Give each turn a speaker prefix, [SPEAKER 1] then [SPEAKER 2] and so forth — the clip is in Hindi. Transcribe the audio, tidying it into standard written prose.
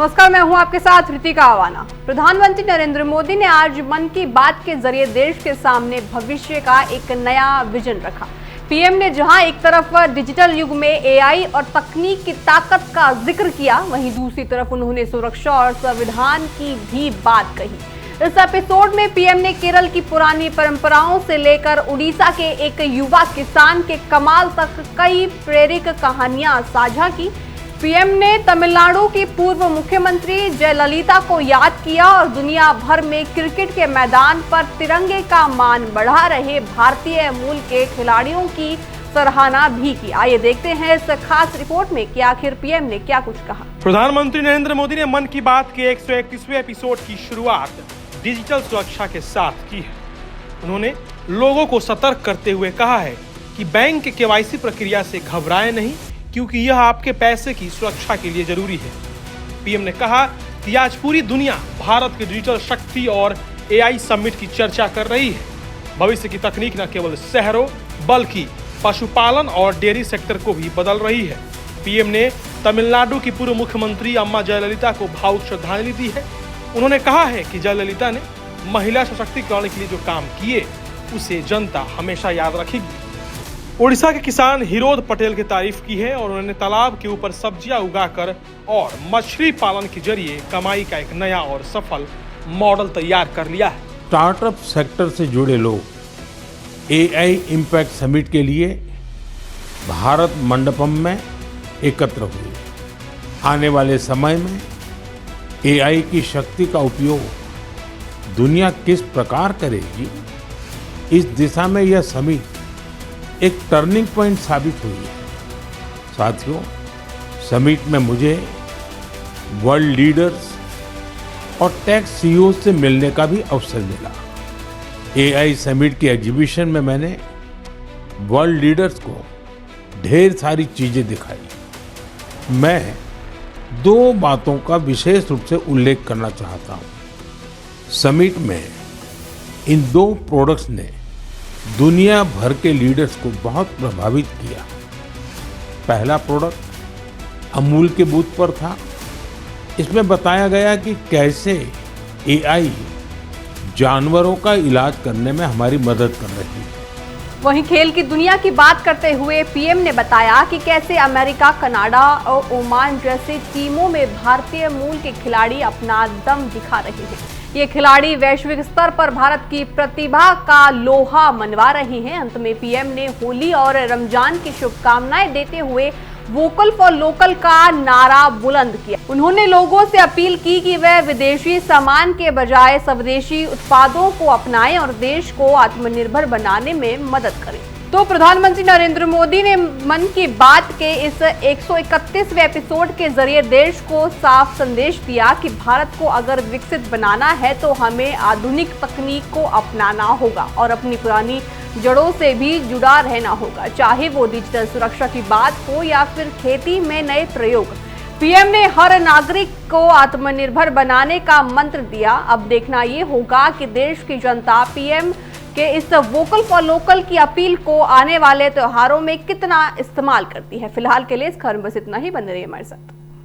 [SPEAKER 1] नमस्कार, मैं हूं आपके साथ ऋतिका आवाना। प्रधानमंत्री नरेंद्र मोदी ने आज मन की बात के जरिए देश के सामने भविष्य का एक नया विजन रखा। पीएम ने जहां एक तरफ डिजिटल युग में एआई और तकनीक की ताकत का जिक्र किया, वहीं दूसरी तरफ उन्होंने सुरक्षा और संविधान की भी बात कही। इस एपिसोड में पीएम ने केरल की पुरानी परंपराओं से लेकर उड़ीसा के एक युवा किसान के कमाल तक कई प्रेरक कहानियां साझा की। पीएम ने तमिलनाडु की पूर्व मुख्यमंत्री जयललिता को याद किया और दुनिया भर में क्रिकेट के मैदान पर तिरंगे का मान बढ़ा रहे भारतीय मूल के खिलाड़ियों की सराहना भी की। आइए देखते हैं इस खास रिपोर्ट में कि आखिर पीएम ने क्या कुछ कहा।
[SPEAKER 2] प्रधानमंत्री नरेंद्र मोदी ने मन की बात के 131वें एपिसोड की शुरुआत डिजिटल सुरक्षा के साथ की है। उन्होंने लोगों को सतर्क करते हुए कहा है कि बैंक के केवाईसी प्रक्रिया से घबराएं नहीं, क्योंकि यह आपके पैसे की सुरक्षा के लिए जरूरी है। पीएम ने कहा कि आज पूरी दुनिया भारत की डिजिटल शक्ति और एआई समिट की चर्चा कर रही है। भविष्य की तकनीक न केवल शहरों बल्कि पशुपालन और डेयरी सेक्टर को भी बदल रही है। पीएम ने तमिलनाडु की पूर्व मुख्यमंत्री अम्मा जयललिता को भावुक श्रद्धांजलि दी है। उन्होंने कहा है कि जयललिता ने महिला सशक्तिकरण के लिए जो काम किए उसे जनता हमेशा याद रखेगी। उड़ीसा के किसान हिरोद पटेल की तारीफ की है और उन्होंने तालाब के ऊपर सब्जियां उगाकर और मछली पालन के जरिए कमाई का एक नया और सफल मॉडल तैयार कर लिया है।
[SPEAKER 3] स्टार्टअप सेक्टर से जुड़े लोग एआई इम्पैक्ट समिट के लिए भारत मंडपम में एकत्र हुए। आने वाले समय में एआई की शक्ति का उपयोग दुनिया किस प्रकार करेगी, इस दिशा में यह समिट एक टर्निंग पॉइंट साबित हुई है। साथियों, समिट में मुझे वर्ल्ड लीडर्स और टेक सीईओ से मिलने का भी अवसर मिला। एआई समिट की एग्जीबिशन में मैंने वर्ल्ड लीडर्स को ढेर सारी चीजें दिखाई। मैं दो बातों का विशेष रूप से उल्लेख करना चाहता हूं। समिट में इन दो प्रोडक्ट्स ने दुनिया भर के लीडर्स को बहुत प्रभावित किया। पहला प्रोडक्ट अमूल के बूथ पर था। इसमें बताया गया कि कैसे एआई जानवरों का इलाज करने में हमारी मदद कर रही है।
[SPEAKER 1] वहीं खेल की दुनिया की बात करते हुए पीएम ने बताया कि कैसे अमेरिका, कनाडा और ओमान जैसी टीमों में भारतीय मूल के खिलाड़ी अपना दम दिखा रहे हैं। ये खिलाड़ी वैश्विक स्तर पर भारत की प्रतिभा का लोहा मनवा रहे हैं। अंत में पीएम ने होली और रमजान की शुभकामनाएं देते हुए वोकल फॉर लोकल का नारा बुलंद किया। उन्होंने लोगों से अपील की कि वह विदेशी सामान के बजाय स्वदेशी उत्पादों को अपनाएं और देश को आत्मनिर्भर बनाने में मदद करें। तो प्रधानमंत्री नरेंद्र मोदी ने मन की बात के इस 131वें एपिसोड के जरिए देश को साफ संदेश दिया कि भारत को अगर विकसित बनाना है तो हमें आधुनिक तकनीक को अपनाना होगा और अपनी पुरानी जड़ों से भी जुड़ा रहना होगा, चाहे वो डिजिटल सुरक्षा की बात हो या फिर खेती में नए प्रयोग। पीएम ने हर नागरिक को आत्मनिर्भर बनाने का मंत्र दिया। अब देखना ये होगा कि देश की जनता पीएम के इस वोकल फॉर लोकल की अपील को आने वाले त्योहारों में कितना इस्तेमाल करती है। फिलहाल के लिए इस खबर में बस इतना ही। बने रहिए हमारे साथ।